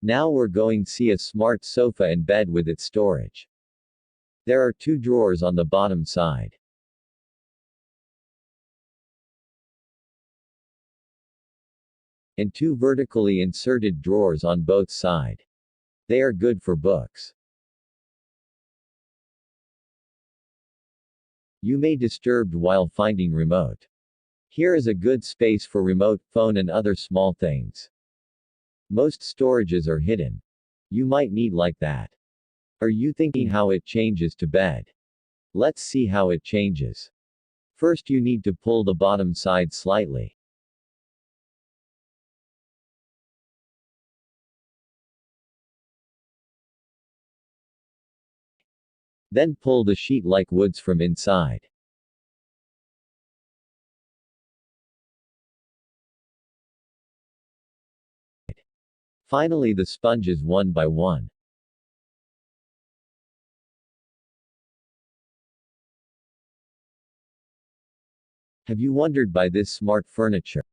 Now we're going to see a smart sofa and bed with its storage. There are two drawers on the bottom side. And two vertically inserted drawers on both sides. They are good for books. You may disturbed while finding remote. Here is a good space for remote, phone and other small things. Most storages are hidden. You might need like that. Are you thinking how it changes to bed? Let's see how it changes. First you need to pull the bottom side slightly. Then pull the sheet like woods from inside. Finally the sponges one by one. Have you wondered by this smart furniture?